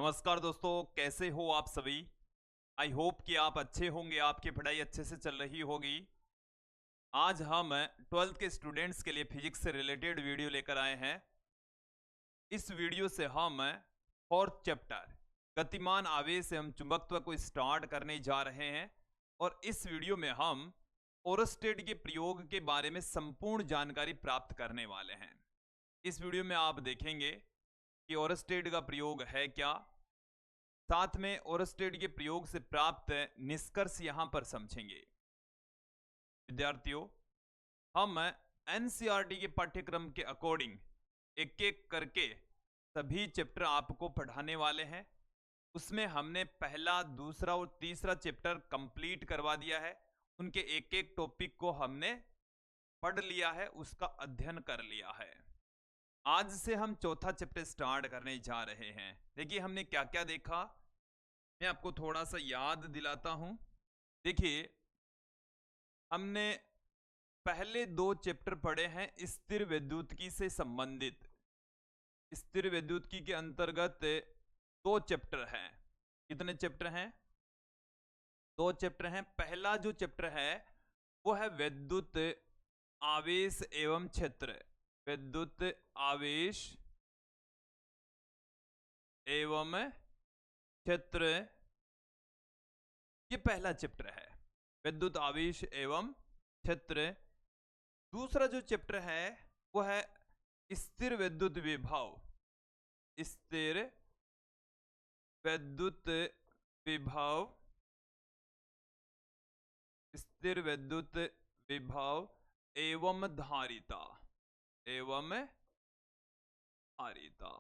नमस्कार दोस्तों, कैसे हो आप सभी। आई होप कि आप अच्छे होंगे, आपकी पढ़ाई अच्छे से चल रही होगी। आज हम 12th के स्टूडेंट्स के लिए फिजिक्स से रिलेटेड वीडियो लेकर आए हैं। इस वीडियो से हम 4th चैप्टर गतिमान आवेश एवं चुंबकत्व को स्टार्ट करने जा रहे हैं और इस वीडियो में हम ओरस्टेड के प्रयोग के बारे में संपूर्ण जानकारी प्राप्त करने वाले हैं। इस वीडियो में आप देखेंगे कि ओरस्टेड का प्रयोग है क्या, साथ में ओरस्टेड के प्रयोग से प्राप्त निष्कर्ष यहां पर समझेंगे। विद्यार्थियों, हम एनसीईआरटी के पाठ्यक्रम के अकॉर्डिंग एक एक करके सभी चैप्टर आपको पढ़ाने वाले हैं। उसमें हमने पहला, दूसरा और तीसरा चैप्टर कंप्लीट करवा दिया है। उनके एक एक टॉपिक को हमने पढ़ लिया है, उसका अध्ययन कर लिया है। आज से हम चौथा चैप्टर स्टार्ट करने जा रहे हैं। देखिए हमने क्या क्या देखा, मैं आपको थोड़ा सा याद दिलाता हूं। देखिए हमने पहले दो चैप्टर पढ़े हैं स्थिर वैद्युतिकी से संबंधित। स्थिर वैद्युतिकी के अंतर्गत दो चैप्टर हैं। कितने चैप्टर हैं? दो चैप्टर हैं। पहला जो चैप्टर है वो है विद्युत आवेश एवं क्षेत्र। विद्युत आवेश एवं क्षेत्र, ये पहला चैप्टर है, विद्युत आवेश एवं क्षेत्र। दूसरा जो चैप्टर है वो है स्थिर विद्युत विभव। स्थिर विद्युत विभव, स्थिर विद्युत विभव एवं धारिता, एवं धारिता,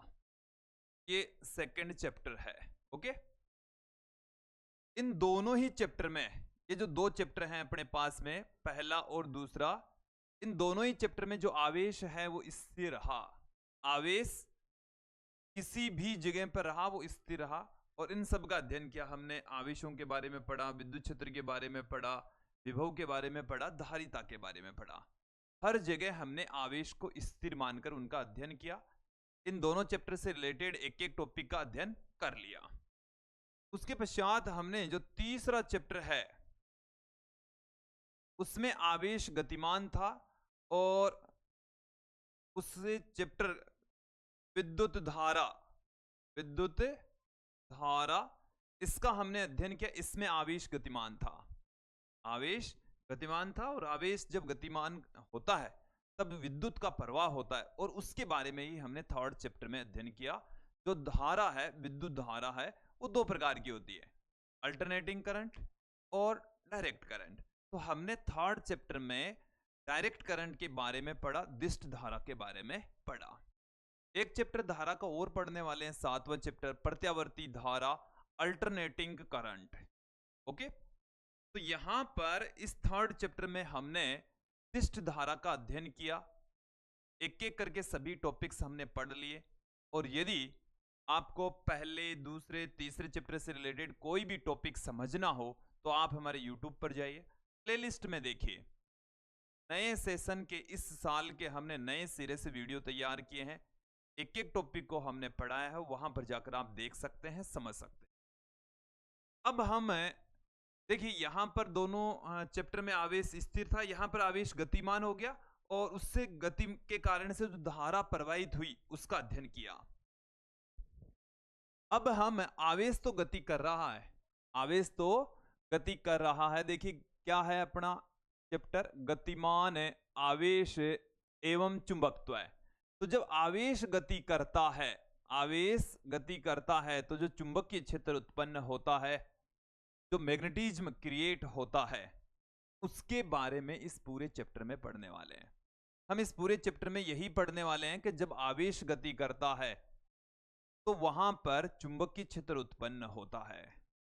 ये सेकंड चैप्टर है। ओके, इन दोनों ही चैप्टर में, ये जो दो चैप्टर हैं अपने पास में, पहला और दूसरा, इन दोनों ही चैप्टर में जो आवेश है वो स्थिर रहा। आवेश किसी भी जगह पर रहा वो स्थिर रहा। और इन सब का अध्ययन किया हमने। आवेशों के बारे में पढ़ा, विद्युत क्षेत्र के बारे में पढ़ा, विभव के बारे में पढ़ा, धारिता के बारे में पढ़ा। हर जगह हमने आवेश को स्थिर मानकर उनका अध्ययन किया। इन दोनों चैप्टर से रिलेटेड एक एक टॉपिक का अध्ययन कर लिया। उसके पश्चात हमने जो तीसरा चैप्टर है उसमें आवेश गतिमान था और उससे चैप्टर विद्युत धारा, विद्युत धारा, इसका हमने अध्ययन किया। इसमें आवेश गतिमान था, आवेश गतिमान था। और आवेश जब गतिमान होता है तब विद्युत का प्रवाह होता है और उसके बारे में ही हमने थर्ड चैप्टर में अध्ययन किया। जो धारा है, विद्युत धारा है, वो दो प्रकार की होती है, अल्टरनेटिंग करंट और डायरेक्ट करंट। तो हमने थर्ड चैप्टर में डायरेक्ट करंट के बारे में पढ़ा, दिष्ट धारा के बारे में पढ़ा। एक चैप्टर धारा का और पढ़ने वाले हैं, सातवां चैप्टर प्रत्यावर्ती धारा, अल्टरनेटिंग करंट। ओके, तो यहां पर इस थर्ड चैप्टर में हमने दिष्ट धारा का अध्ययन किया। एक एक करके सभी टॉपिक्स हमने पढ़ लिए। और यदि आपको पहले, दूसरे, तीसरे चैप्टर से रिलेटेड कोई भी टॉपिक समझना हो तो आप हमारे YouTube पर जाइए, प्लेलिस्ट में देखिए। नए सेशन के इस साल के हमने नए सिरे से वीडियो तैयार किए हैं। एक एक टॉपिक को हमने पढ़ाया है, वहां पर जाकर आप देख सकते हैं, समझ सकते हैं। अब हम देखिए यहां पर दोनों चैप्टर में आवेश स्थिर था, यहां पर आवेश गतिमान हो गया और उससे गति के कारण से जो धारा प्रवाहित हुई उसका अध्ययन किया। अब हम आवेश तो गति कर रहा है, आवेश तो गति कर रहा है। देखिए क्या है अपना चैप्टर, गतिमान आवेश एवं चुंबकत्व है। तो जब आवेश गति करता है, आवेश गति करता है तो जो चुंबकीय क्षेत्र उत्पन्न होता है, जो मैग्नेटिज्म क्रिएट होता है, उसके बारे में इस पूरे चैप्टर में पढ़ने वाले हैं। हम इस पूरे चैप्टर में यही पढ़ने वाले हैं कि जब आवेश गति करता है तो वहां पर चुंबकीय क्षेत्र उत्पन्न होता है।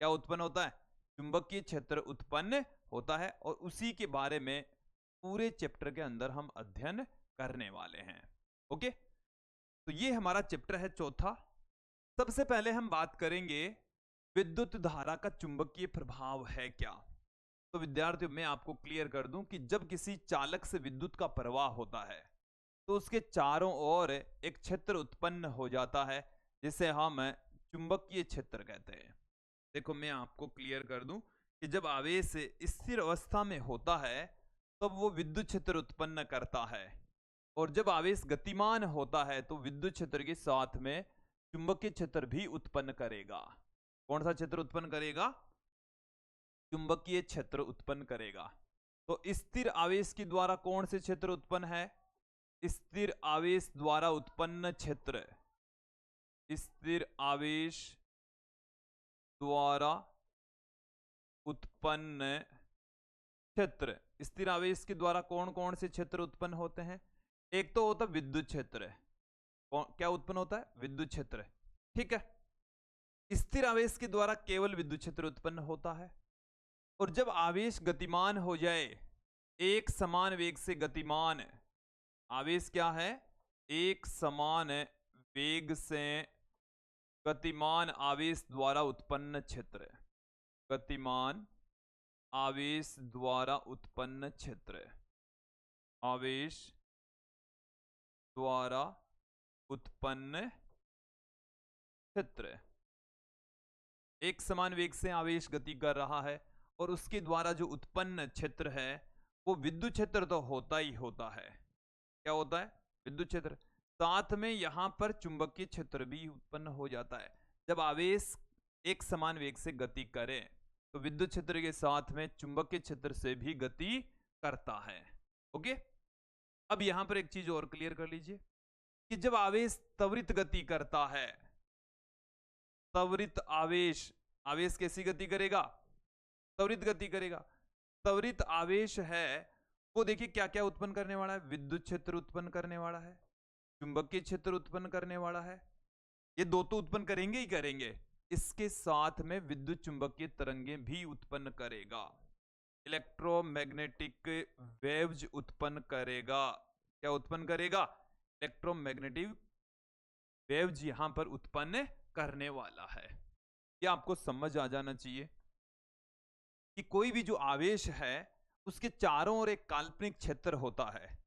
क्या उत्पन्न होता है? चुंबकीय क्षेत्र उत्पन्न होता है। और उसी के बारे में पूरे चैप्टर के अंदर हम अध्ययन करने वाले हैं। ओके, तो ये हमारा चैप्टर है चौथा। सबसे पहले हम बात करेंगे विद्युत धारा का चुंबकीय प्रभाव है क्या। तो विद्यार्थियों, मैं आपको क्लियर कर दूं कि जब किसी चालक से विद्युत का प्रवाह होता है तो उसके चारों ओर एक क्षेत्र उत्पन्न हो जाता है जिसे हम चुंबकीय क्षेत्र कहते हैं। देखो मैं आपको क्लियर कर दूं कि जब आवेश स्थिर अवस्था में होता है तब वो विद्युत क्षेत्र उत्पन्न करता है, और जब आवेश गतिमान होता है तो विद्युत क्षेत्र के साथ में चुंबकीय क्षेत्र भी उत्पन्न करेगा। कौन सा क्षेत्र उत्पन्न करेगा? चुंबकीय क्षेत्र उत्पन्न करेगा। तो स्थिर आवेश के द्वारा कौन से क्षेत्र उत्पन्न है? स्थिर आवेश द्वारा उत्पन्न क्षेत्र, स्थिर आवेश द्वारा उत्पन्न क्षेत्र। स्थिर आवेश के द्वारा कौन कौन से क्षेत्र उत्पन्न होते हैं? एक तो होता है विद्युत क्षेत्र। क्या उत्पन्न होता है? विद्युत क्षेत्र। ठीक है, स्थिर आवेश के द्वारा केवल विद्युत क्षेत्र उत्पन्न होता है। और जब आवेश गतिमान हो जाए, एक समान वेग से गतिमान, आवेश क्या है? एक समान वेग से गतिमान आवेश द्वारा उत्पन्न क्षेत्र, गतिमान आवेश द्वारा उत्पन्न क्षेत्र, आवेश द्वारा उत्पन्न क्षेत्र। एक समान वेग से आवेश गति कर रहा है और उसके द्वारा जो उत्पन्न क्षेत्र है वो विद्युत क्षेत्र तो होता ही होता है। क्या होता है? विद्युत क्षेत्र। साथ में यहां पर चुंबकीय क्षेत्र भी उत्पन्न हो जाता है। जब आवेश एक समान वेग से गति करे तो विद्युत क्षेत्र के साथ में चुंबकीय क्षेत्र से भी गति करता है। ओके, अब यहां पर एक चीज और क्लियर कर लीजिए कि जब आवेश त्वरित गति करता है, त्वरित आवेश, आवेश कैसी गति करेगा? त्वरित गति करेगा। त्वरित आवेश है वो देखिए क्या क्या उत्पन्न करने वाला है? विद्युत क्षेत्र उत्पन्न करने वाला है, चुंबकीय क्षेत्र उत्पन्न करने वाला है। ये दो तो उत्पन्न करेंगे ही करेंगे, इसके साथ में विद्युत चुंबकीय तरंगें भी उत्पन्न करेगा, इलेक्ट्रोमैग्नेटिक वेव्स उत्पन्न करेगा। क्या उत्पन्न करेगा? इलेक्ट्रोमैग्नेटिक वेव्स यहां पर उत्पन्न करने वाला है। ये आपको समझ आ जाना चाहिए कि कोई भी जो आवेश है उसके चारों ओर एक काल्पनिक क्षेत्र होता है,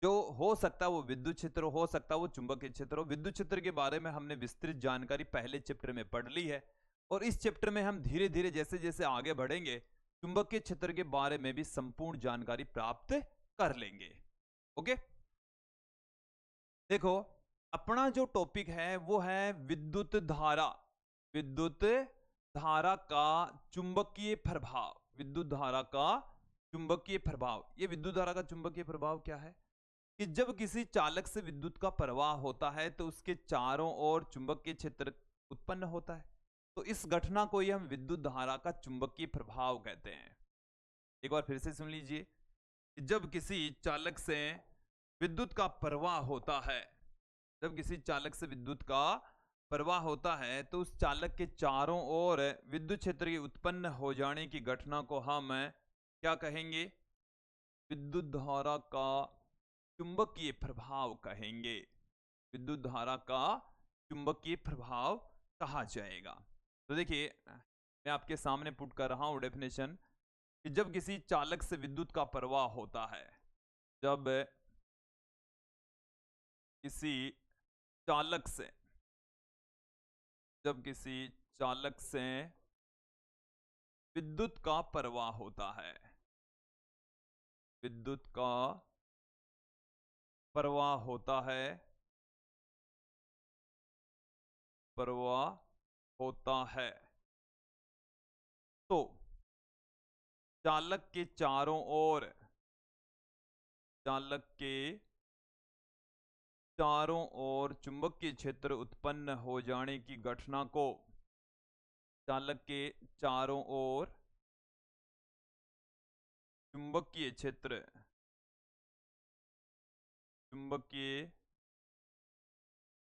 जो हो सकता है वो विद्युत क्षेत्र हो सकता है वो चुंबकीय क्षेत्र हो। विद्युत क्षेत्र के बारे में हमने विस्तृत जानकारी पहले चैप्टर में पढ़ ली है, और इस चैप्टर में हम धीरे धीरे जैसे जैसे आगे बढ़ेंगे चुंबकीय क्षेत्र के बारे में भी संपूर्ण जानकारी प्राप्त कर लेंगे। ओके, देखो अपना जो टॉपिक है वो है विद्युत धारा, विद्युत धारा का चुंबकीय प्रभाव, विद्युत धारा का चुंबकीय प्रभाव। ये विद्युत धारा का चुंबकीय प्रभाव क्या है कि जब किसी चालक से विद्युत का प्रवाह होता है तो उसके चारों ओर चुंबकीय क्षेत्र उत्पन्न होता है। तो इस घटना को ही हम विद्युत धारा का चुंबकीय प्रभाव कहते हैं। एक बार फिर से सुन लीजिए कि जब किसी चालक से विद्युत का प्रवाह होता है, जब किसी चालक से विद्युत का प्रवाह होता है तो उस चालक के चारों ओर विद्युत क्षेत्र के उत्पन्न हो जाने की घटना को हम क्या कहेंगे? विद्युत धारा का चुंबकीय प्रभाव कहेंगे। विद्युत धारा का चुंबकीय प्रभाव कहा जाएगा। तो देखिए मैं आपके सामने पुट कर रहा हूं डेफिनेशन कि जब किसी चालक से विद्युत का प्रवाह होता है, जब किसी चालक से, जब किसी चालक से विद्युत का प्रवाह होता है, विद्युत का प्रवाह होता है, प्रवाह होता है, तो चालक के चारों ओर, चालक के चारों ओर चुंबकीय क्षेत्र उत्पन्न हो जाने की घटना को, चालक के चारों ओर चुंबकीय क्षेत्र, चुंबकीय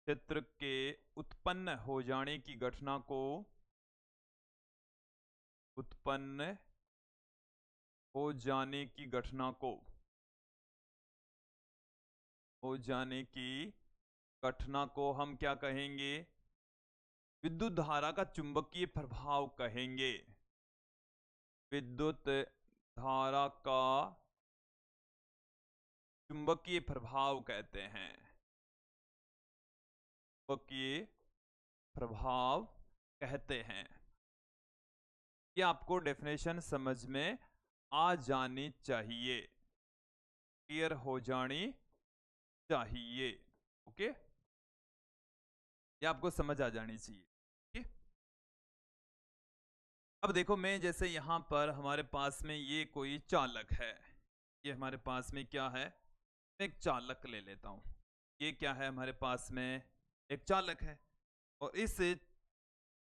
क्षेत्र के उत्पन्न हो जाने की घटना को, उत्पन्न हो जाने की घटना को, हो जाने की घटना को हम क्या कहेंगे? विद्युत धारा का चुंबकीय प्रभाव कहेंगे। विद्युत धारा का चुंबकीय प्रभाव कहते हैं, चुंबकीय प्रभाव कहते हैं। ये आपको डेफिनेशन समझ में आ जानी चाहिए, क्लियर हो जानी चाहिए। ओके, ये आपको समझ आ जानी चाहिए। ओके, अब देखो, मैं जैसे यहां पर हमारे पास में ये कोई चालक है, ये हमारे पास में क्या है, मैं एक चालक ले लेता हूं। ये क्या है, हमारे पास में एक चालक है, और इस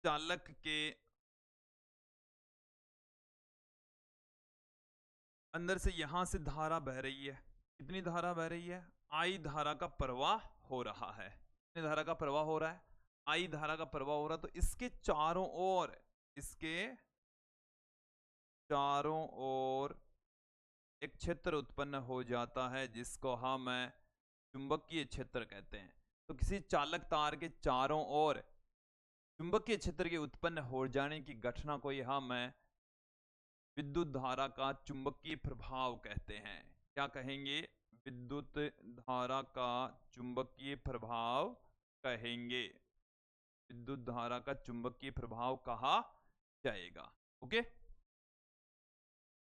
चालक के अंदर से यहां से धारा बह रही है। कितनी धारा बह रही है, आई धारा का प्रवाह हो रहा है। कितनी धारा का प्रवाह हो रहा है, आई धारा का प्रवाह हो रहा है। तो इसके चारों ओर, इसके चारों ओर एक क्षेत्र उत्पन्न हो जाता है, जिसको हम चुंबकीय क्षेत्र कहते हैं। तो किसी चालक तार के चारों ओर चुंबकीय क्षेत्र के उत्पन्न हो जाने की घटना को हम विद्युत धारा का चुंबकीय प्रभाव कहते हैं। क्या कहेंगे, विद्युत धारा का चुंबकीय प्रभाव कहेंगे, विद्युत धारा का चुंबकीय प्रभाव कहा जाएगा। ओके,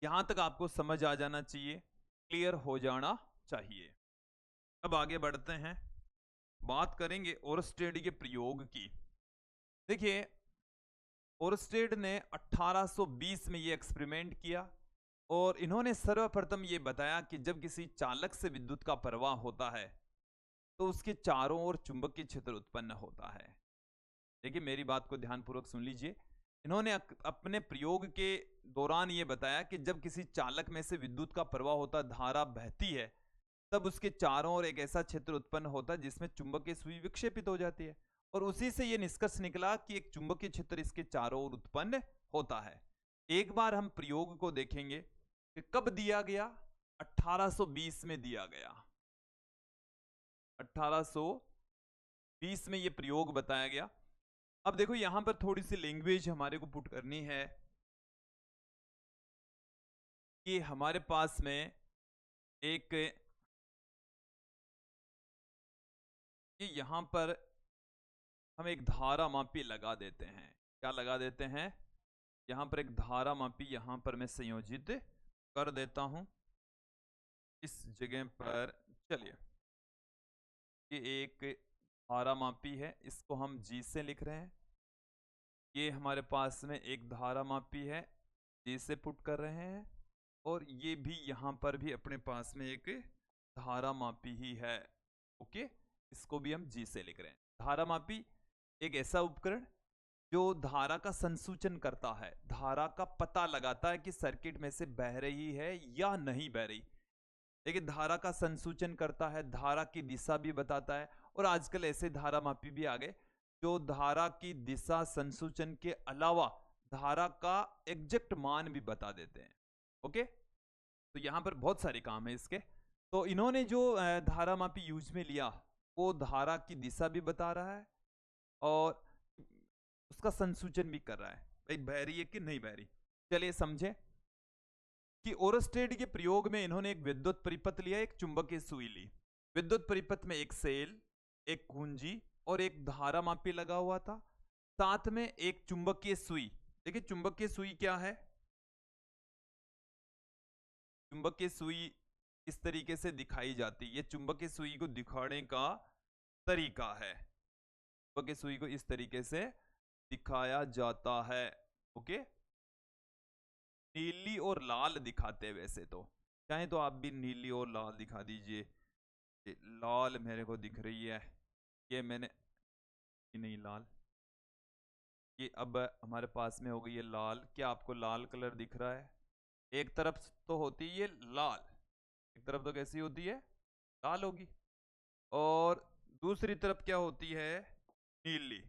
यहां तक आपको समझ आ जाना चाहिए, क्लियर हो जाना चाहिए। अब आगे बढ़ते हैं, बात करेंगे ओरस्टेड के प्रयोग की। देखिए, ओरस्टेड ने 1820 में ये एक्सपेरिमेंट किया, और इन्होंने सर्वप्रथम ये बताया कि जब किसी चालक से विद्युत का प्रवाह होता है तो उसके चारों ओर चुंबकीय क्षेत्र उत्पन्न होता है। देखिए, मेरी बात को ध्यानपूर्वक सुन लीजिए। इन्होंने अपने प्रयोग के दौरान ये बताया कि जब किसी चालक में से विद्युत का प्रवाह होता, धारा बहती है, तब उसके चारों ओर एक ऐसा क्षेत्र उत्पन्न होता है जिसमें चुंबकीय सुई विक्षेपित हो जाती है, और उसी से यह निष्कर्ष निकला कि एक चुंबकीय क्षेत्र इसके चारों ओर उत्पन्न होता है। एक बार हम प्रयोग को देखेंगे कि कब दिया गया, 1820 में दिया गया। 1820 में यह प्रयोग बताया गया। अब देखो, यहां पर थोड़ी सी लैंग्वेज हमारे को पुट करनी है कि हमारे पास में एक, कि यहां पर हम एक धारा मापी लगा देते हैं। क्या लगा देते हैं, यहां पर एक धारा मापी यहां पर मैं संयोजित कर देता हूं इस जगह पर। चलिए, ये एक धारा मापी है, इसको हम G से लिख रहे हैं। ये हमारे पास में एक धारा मापी है, G से पुट कर रहे हैं, और ये भी यहां पर भी अपने पास में एक धारा मापी ही है। ओके, इसको भी हम G से लिख रहे हैं। धारा मापी एक ऐसा उपकरण जो धारा का संसूचन करता है, धारा का पता लगाता है कि सर्किट में से बह रही है या नहीं बह रही। देखिए, धारा का संसूचन करता है, धारा की दिशा भी बताता है, और आजकल ऐसे धारा मापी भी आ गए जो धारा की दिशा संसूचन के अलावा धारा का एग्जैक्ट मान भी बता देते हैं। ओके, तो यहां पर बहुत सारे काम है इसके। तो इन्होंने जो धारा मापी यूज में लिया, वो धारा की दिशा भी बता रहा है और उसका संसूचन भी कर रहा है, भाई बह रही है कि नहीं बह रही। चलिए समझे कि ओरस्टेड के प्रयोग में इन्होंने एक विद्युत परिपथ लिया, एक चुंबकीय सुई ली। विद्युत परिपथ में एक सेल, एक कुंजी और एक धारा मापी लगा हुआ था, साथ में एक चुंबकीय सुई। देखिए, चुंबकीय सुई क्या है, चुंबकीय सुई इस तरीके से दिखाई जाती है। ये चुंबकीय सुई को दिखाने का तरीका है, चुंबकीय सुई को इस तरीके से दिखाया जाता है। ओके, नीली और लाल दिखाते हैं वैसे तो, चाहे तो आप भी नीली और लाल दिखा दीजिए। लाल मेरे को दिख रही है, ये मैंने नहीं लाल, ये अब हमारे पास में हो गई है लाल। क्या आपको लाल कलर दिख रहा है? एक तरफ तो होती है लाल, एक तरफ तो कैसी होती है, लाल होगी, और दूसरी तरफ क्या होती है, नीली।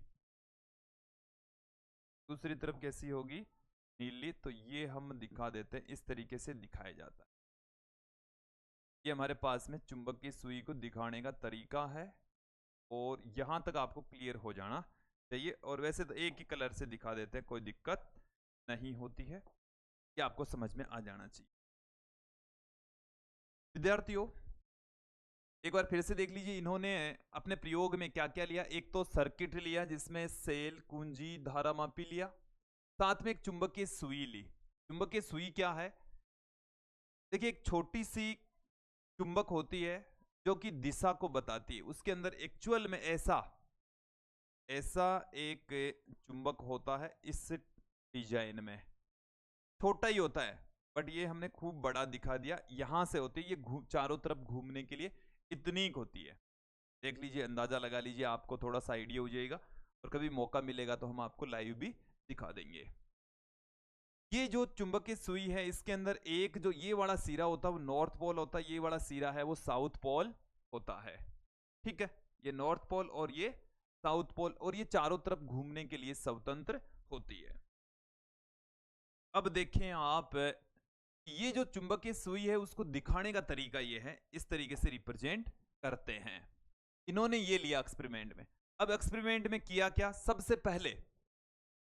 दूसरी तरफ कैसी होगी, नीली। तो ये हम दिखा देते हैं, इस तरीके से दिखाया जाता है। ये हमारे पास में चुंबकीय सुई को दिखाने का तरीका है, और यहां तक आपको क्लियर हो जाना चाहिए। और वैसे तो एक ही कलर से दिखा देते हैं, कोई दिक्कत नहीं होती है, ये आपको समझ में आ जाना चाहिए। विद्यार्थियों, एक बार फिर से देख लीजिए, इन्होंने अपने प्रयोग में क्या क्या लिया। एक तो सर्किट लिया जिसमें सेल, कुंजी, धारा मापी लिया, साथ में एक चुंबकीय सुई ली। चुंबकीय सुई क्या है? देखिए, एक छोटी सी चुंबक होती है जो कि दिशा को बताती है। उसके अंदर एक्चुअल में ऐसा एक चुंबक होता है इस डिजाइन में, छोटा ही होता है, बट ये हमने खूब बड़ा दिखा दिया। यहां से होती है ये चारों तरफ घूमने के लिए इतनी होती है। देख लीजिए, अंदाजा लगा लीजिए, आपको थोड़ा सा आइडिया हो जाएगा। और कभी मौका मिलेगा तो हम आपको लाइव भी दिखा देंगे। ये जो चुंबकीय सुई है, इसके अंदर एक जो ये वाला सिरा होता है वो नॉर्थ पोल होता है, ये वाला सिरा है वो साउथ पोल होता है। ठीक है, ये नॉर्थ पोल और ये साउथ पोल, और ये चारों तरफ घूमने के लिए स्वतंत्र होती है। अब देखें आप, ये जो चुंबकीय सुई है उसको दिखाने का तरीका ये है, इस तरीके से रिप्रेजेंट करते हैं। इन्होंने ये लिया एक्सपेरिमेंट में। अब एक्सपेरिमेंट में किया क्या? सबसे पहले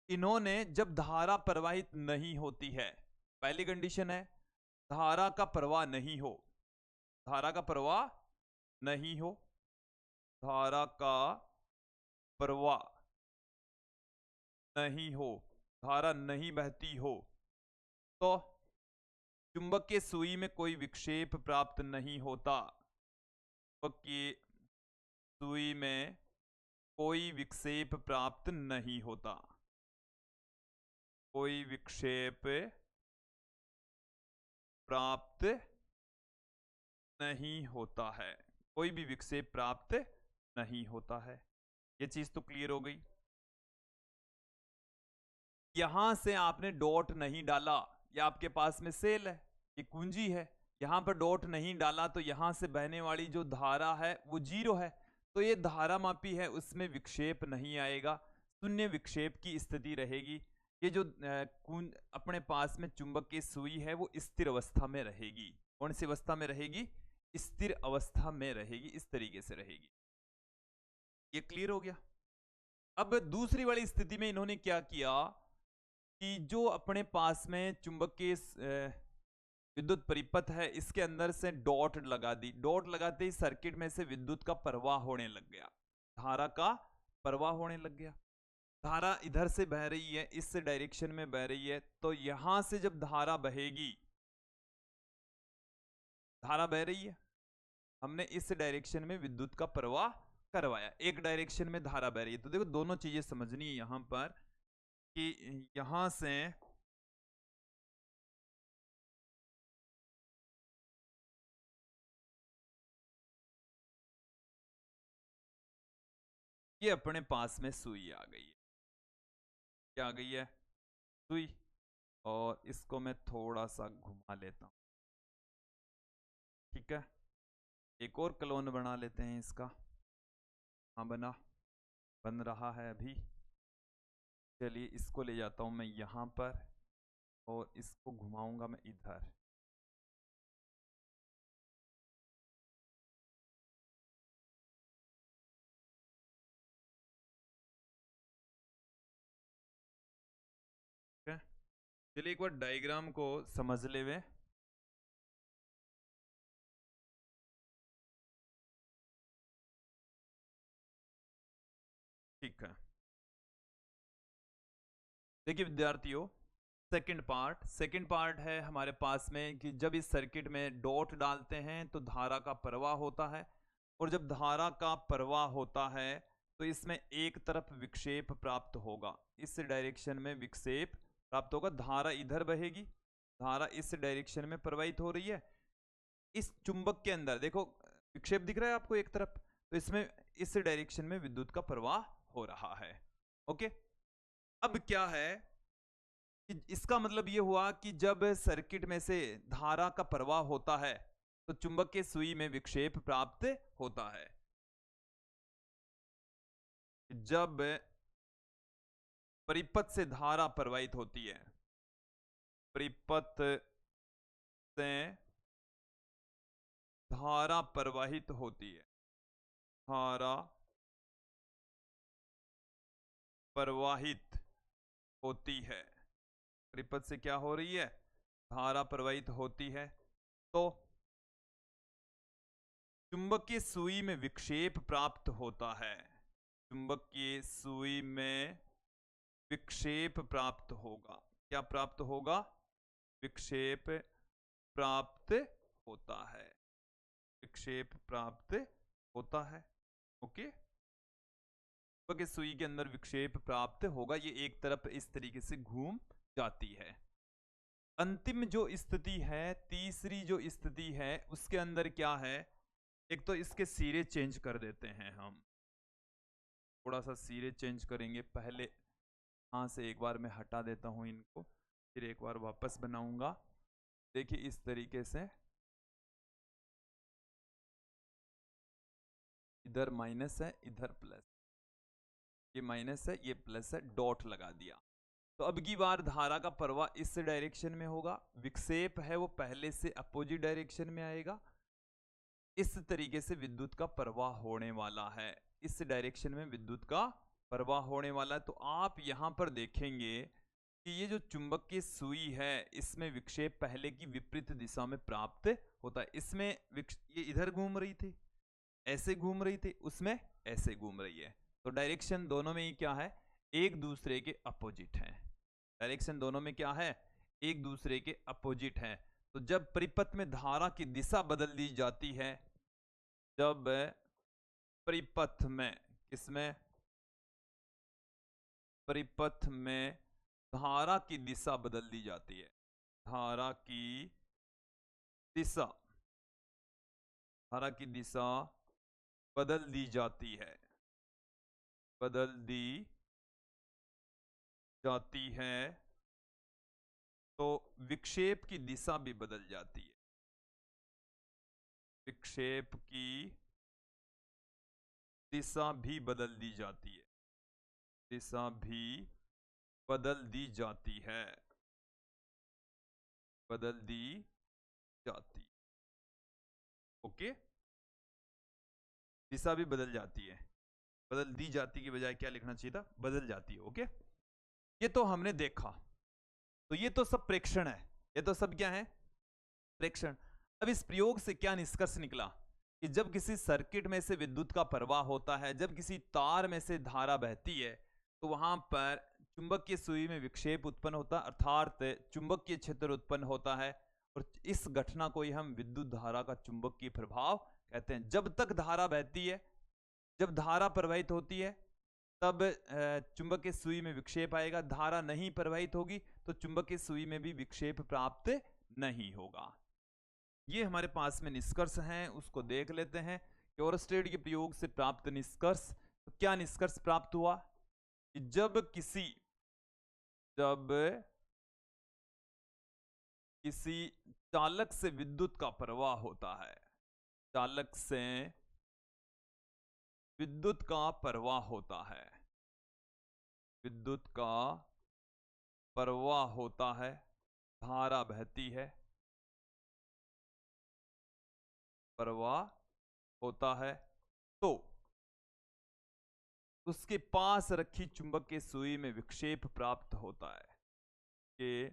इन्होंने, जब धारा प्रवाहित नहीं होती है, पहली कंडीशन है धारा का प्रवाह नहीं हो, धारा का प्रवाह नहीं हो, धारा का प्रवाह नहीं हो, धारा नहीं बहती हो, तो चुंबकीय सुई में कोई विक्षेप प्राप्त नहीं होता। चुंबकीय सुई में कोई विक्षेप प्राप्त नहीं होता, कोई विक्षेप प्राप्त नहीं होता है, कोई भी विक्षेप प्राप्त नहीं होता है। ये चीज तो क्लियर हो गई। यहां से आपने डॉट नहीं डाला, ये आपके पास में सेल है, ये कुंजी है, यहां पर डॉट नहीं डाला तो यहां से बहने वाली जो धारा है वो 0 है, तो ये धारा मापी है, उसमें विक्षेप नहीं आएगा, शून्य विक्षेप की स्थिति रहेगी। ये जो अपने पास में चुंबक की सुई है वो स्थिर अवस्था में रहेगी। कौन सी अवस्था में रहेगी? स्थिर अवस्था में रहेगी, इस तरीके से रहेगी। ये क्लियर हो गया। अब दूसरी वाली स्थिति में इन्होंने क्या किया कि जो अपने पास में चुंबकीय विद्युत परिपथ है, इसके अंदर से डॉट लगा दी। डॉट लगाते ही सर्किट में से विद्युत का प्रवाह होने लग गया, धारा का प्रवाह होने लग गया। धारा इधर से बह रही है, इस डायरेक्शन में बह रही है, तो यहां से जब धारा बहेगी, धारा बह रही है, हमने इस डायरेक्शन में विद्युत का प्रवाह करवाया, एक डायरेक्शन में धारा बह रही है। तो देखो, दोनों चीजें समझनी है यहां पर कि यहां से ये अपने पास में सुई आ गई है, क्या आ गई है? सुई। और इसको मैं थोड़ा सा घुमा लेता हूं, ठीक है। एक और क्लोन बना लेते हैं इसका। हाँ, बन रहा है अभी। चलिए, इसको ले जाता हूं मैं यहां पर और इसको घुमाऊंगा मैं इधर। ठीक है, चलिए एक बार डायग्राम को समझ ले वे। ठीक है, देखिए विद्यार्थियों, सेकंड पार्ट है हमारे पास में कि जब इस सर्किट में डॉट डालते हैं तो धारा का प्रवाह होता है, और जब धारा का प्रवाह होता है तो इसमें एक तरफ विक्षेप प्राप्त होगा, इस डायरेक्शन में विक्षेप प्राप्त होगा। धारा इधर बहेगी, धारा इस डायरेक्शन में प्रवाहित हो रही है। इस चुंबक के अंदर देखो, विक्षेप दिख रहा है आपको एक तरफ, तो इसमें इस डायरेक्शन में विद्युत का प्रवाह हो रहा है। ओके, अब क्या है कि इसका मतलब ये हुआ कि जब सर्किट में से धारा का प्रवाह होता है तो चुंबक के सुई में विक्षेप प्राप्त होता है। जब परिपथ से धारा प्रवाहित होती है, परिपथ से धारा प्रवाहित होती है, धारा प्रवाहित होती है, परिपथ से क्या हो रही है? धारा प्रवाहित होती है। तो चुंबकीय सुई में विक्षेप प्राप्त होता है। चुंबकीय सुई में विक्षेप प्राप्त होगा। क्या प्राप्त होगा? विक्षेप प्राप्त होता है। विक्षेप प्राप्त होता है। ओके, चुंबकीय सुई के अंदर विक्षेप प्राप्त होगा। ये एक तरफ इस तरीके से घूम जाती है। अंतिम जो स्थिति है, तीसरी जो स्थिति है, उसके अंदर क्या है? एक तो इसके सिरे चेंज कर देते हैं हम, थोड़ा सा सिरे चेंज करेंगे। पहले यहां से एक बार मैं हटा देता हूं इनको, फिर एक बार वापस बनाऊंगा। देखिए इस तरीके से, इधर माइनस है, इधर प्लस, ये माइनस है, ये प्लस है, डॉट लगा दिया। तो अब की बार धारा का प्रवाह इस डायरेक्शन में होगा, विक्षेप है वो पहले से अपोजिट डायरेक्शन में आएगा। इस तरीके से विद्युत का प्रवाह होने वाला है, इस डायरेक्शन में विद्युत का प्रवाह होने वाला है। तो आप यहां पर देखेंगे कि ये जो चुंबकीय सुई है, इसमें विक्षेप पहले की विपरीत दिशा में प्राप्त होता है। इसमें ये इधर घूम रही थी, ऐसे घूम रही थी, उसमें ऐसे घूम रही है। तो डायरेक्शन दोनों में ही क्या है? एक दूसरे के अपोजिट है। डायरेक्शन दोनों में क्या है? एक दूसरे के अपोजिट है। तो जब परिपथ में धारा की दिशा बदल दी जाती है, जब परिपथ में, किसमें? परिपथ में धारा की दिशा बदल दी जाती है, धारा की दिशा, धारा की दिशा बदल दी जाती है, बदल दी जाती है, तो विक्षेप की दिशा भी बदल जाती है। विक्षेप की दिशा भी बदल दी जाती है, दिशा भी बदल दी जाती है, बदल दी जाती। ओके, दिशा भी बदल जाती है, बदल दी जाती की बजाय क्या लिखना चाहिए था? बदल जाती है। ओके, ये तो हमने देखा। तो ये तो सब प्रेक्षण है, ये तो सब क्या है? प्रेक्षण। अब इस प्रयोग से क्या निष्कर्ष निकला कि जब किसी सर्किट में से विद्युत का प्रवाह होता है, जब किसी तार में से धारा बहती है, तो वहां पर चुंबकीय सुई में विक्षेप उत्पन्न होता है, अर्थात चुंबकीय क्षेत्र उत्पन्न होता है। और इस घटना को ही हम विद्युत धारा का चुंबकीय प्रभाव कहते हैं। जब तक धारा बहती है, जब धारा प्रवाहित होती है, तब चुंबकीय सुई में विक्षेप आएगा। धारा नहीं प्रवाहित होगी तो चुंबकीय सुई में भी विक्षेप प्राप्त नहीं होगा। ये हमारे पास में निष्कर्ष हैं, उसको देख लेते हैं। क्योरस्टेड के प्रयोग से प्राप्त निष्कर्ष। तो क्या निष्कर्ष प्राप्त हुआ कि जब किसी चालक से विद्युत का प्रवाह होता है, चालक से विद्युत का प्रवाह होता है, विद्युत का प्रवाह होता है, धारा बहती है, प्रवाह होता है, तो उसके पास रखी चुंबकीय सुई में विक्षेप प्राप्त होता है। के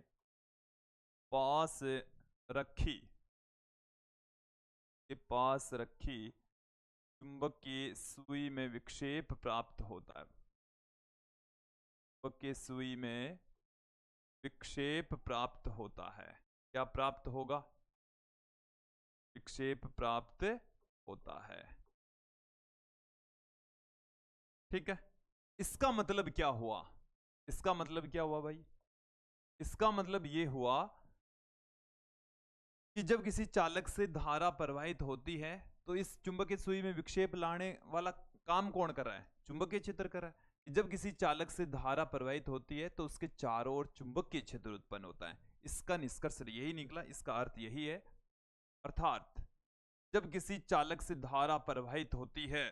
पास रखी, के पास रखी चुंबकीय सुई में विक्षेप प्राप्त होता है। चुंबकीय सुई में विक्षेप प्राप्त होता है। क्या प्राप्त होगा? विक्षेप प्राप्त होता है। ठीक है, इसका मतलब क्या हुआ? इसका मतलब क्या हुआ भाई? इसका मतलब यह हुआ कि जब किसी चालक से धारा प्रवाहित होती है, तो इस चुंबकीय सुई में विक्षेप लाने वाला काम कौन कर रहा है? चुंबकीय क्षेत्र कर रहा है। जब किसी चालक से धारा प्रवाहित होती है तो उसके चारों ओर चुंबकीय क्षेत्र उत्पन्न होता है। इसका निष्कर्ष यही निकला, इसका अर्थ यही है। अर्थात जब किसी चालक से धारा प्रवाहित होती है,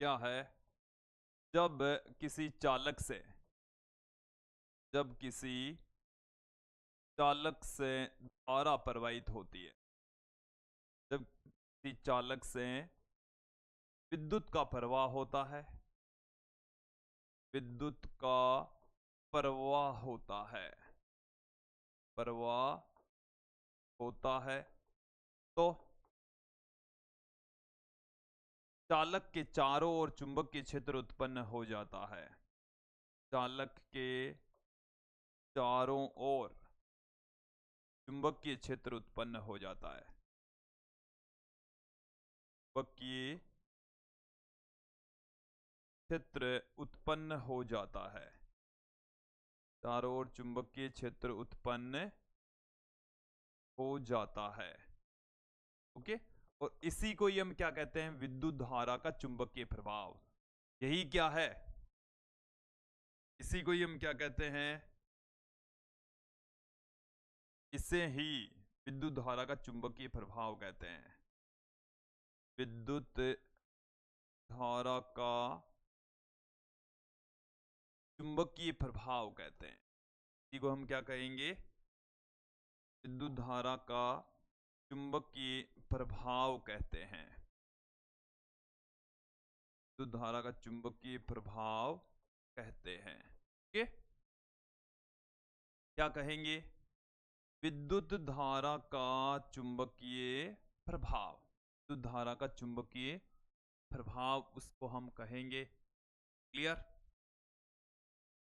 क्या है? जब किसी चालक से, जब किसी चालक से धारा प्रवाहित होती है, जब किसी चालक से विद्युत का प्रवाह होता है, विद्युत का प्रवाह होता है, प्रवाह होता है, तो चालक के चारों ओर चुंबकीय क्षेत्र उत्पन्न हो जाता है। चालक के चारों ओर चुंबकीय क्षेत्र उत्पन्न हो जाता है। चुंबकीय क्षेत्र उत्पन्न हो जाता है। चारों ओर चुंबकीय क्षेत्र उत्पन्न हो जाता है। ओके, और इसी को ही हम क्या कहते हैं? विद्युत धारा का चुंबकीय प्रभाव। यही क्या है? इसी को ही हम क्या कहते हैं? इसे ही विद्युत धारा का चुंबकीय प्रभाव कहते हैं। विद्युत धारा का चुंबकीय प्रभाव कहते हैं। इसी को हम क्या कहेंगे? विद्युत धारा का चुंबकीय प्रभाव कहते हैं। विद्युत धारा का चुंबकीय प्रभाव कहते हैं। ओके, क्या कहेंगे? विद्युत धारा का चुंबकीय प्रभाव। विद्युत धारा का चुंबकीय प्रभाव, उसको हम कहेंगे। क्लियर?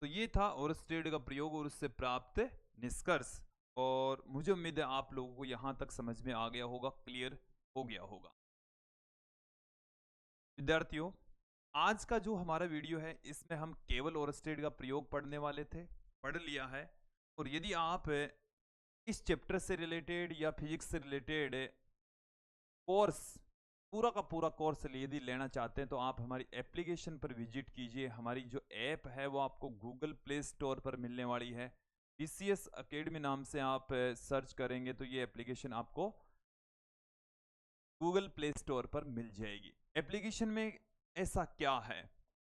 तो ये था ओरस्टेड का प्रयोग और उससे प्राप्त निष्कर्ष, और मुझे उम्मीद है आप लोगों को यहां तक समझ में आ गया होगा, क्लियर हो गया होगा। विद्यार्थियों, आज का जो हमारा वीडियो है इसमें हम केवल ओरस्टेड का प्रयोग पढ़ने वाले थे, पढ़ लिया है। और यदि आप इस चैप्टर से रिलेटेड या फिजिक्स से रिलेटेड कोर्स, पूरा का पूरा कोर्स यदि लेना चाहते हैं तो आप हमारी एप्लीकेशन पर विजिट कीजिए। हमारी जो ऐप है वो आपको गूगल प्ले स्टोर पर मिलने वाली है। BCS अकेडमी नाम से आप सर्च करेंगे तो ये एप्लीकेशन आपको गूगल प्ले स्टोर पर मिल जाएगी। एप्लीकेशन में ऐसा क्या है?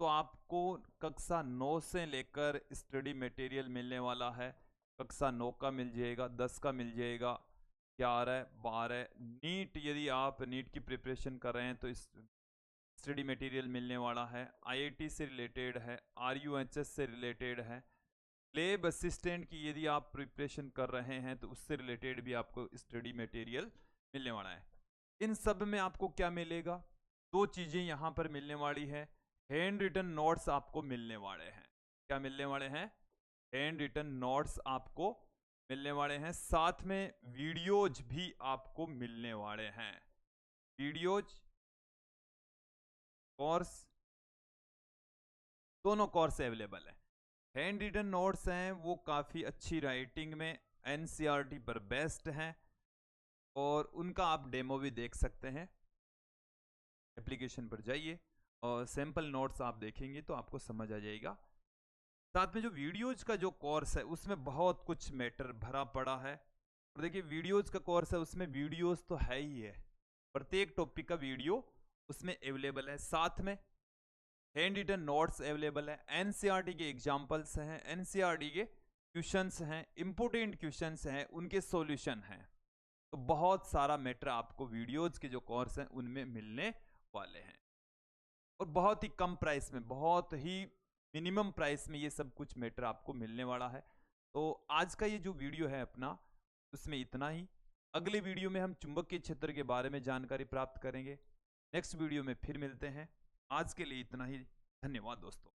तो आपको कक्षा 9 से लेकर स्टडी मटेरियल मिलने वाला है। कक्षा 9 का मिल जाएगा, 10 का मिल जाएगा, 11, 12, नीट, यदि आप नीट की प्रिपरेशन कर रहे हैं तो इस स्टडी मटेरियल मिलने वाला है। IIT से रिलेटेड है, RUHS से रिलेटेड है। लैब असिस्टेंट की यदि आप प्रिपरेशन कर रहे हैं तो उससे रिलेटेड भी आपको स्टडी मटेरियल मिलने वाला है। इन सब में आपको क्या मिलेगा? दो चीजें यहाँ पर मिलने वाली है। हैंड रिटन नोट्स आपको मिलने वाले हैं। क्या मिलने वाले हैं? हैंड रिटन नोट्स आपको मिलने वाले हैं। साथ में वीडियोज भी आपको मिलने वाले हैं। वीडियोज, कोर्स, दोनों कोर्स अवेलेबल है। हैंड रिटन नोट्स हैं वो काफ़ी अच्छी राइटिंग में NCERT पर बेस्ट हैं, और उनका आप डेमो भी देख सकते हैं। एप्लीकेशन पर जाइए और सैंपल नोट्स आप देखेंगे तो आपको समझ आ जाएगा। साथ में जो वीडियोज का जो कोर्स है उसमें बहुत कुछ मैटर भरा पड़ा है। और देखिए, वीडियोज का कोर्स है उसमें वीडियोज तो है ही है, प्रत्येक टॉपिक का वीडियो उसमें अवेलेबल है। साथ में हैंड रिटन नोट्स अवेलेबल है, NCERT के एग्जाम्पल्स हैं, NCERT के क्वेश्चंस हैं, इंपोर्टेंट क्वेश्चंस हैं, उनके सॉल्यूशन हैं। तो बहुत सारा मैटर आपको वीडियोज के जो कोर्स हैं उनमें मिलने वाले हैं, और बहुत ही कम प्राइस में, बहुत ही मिनिमम प्राइस में ये सब कुछ मैटर आपको मिलने वाला है। तो आज का ये जो वीडियो है अपना, उसमें इतना ही। अगले वीडियो में हम चुंबकीय क्षेत्र के बारे में जानकारी प्राप्त करेंगे। नेक्स्ट वीडियो में फिर मिलते हैं। आज के लिए इतना ही। धन्यवाद दोस्तों।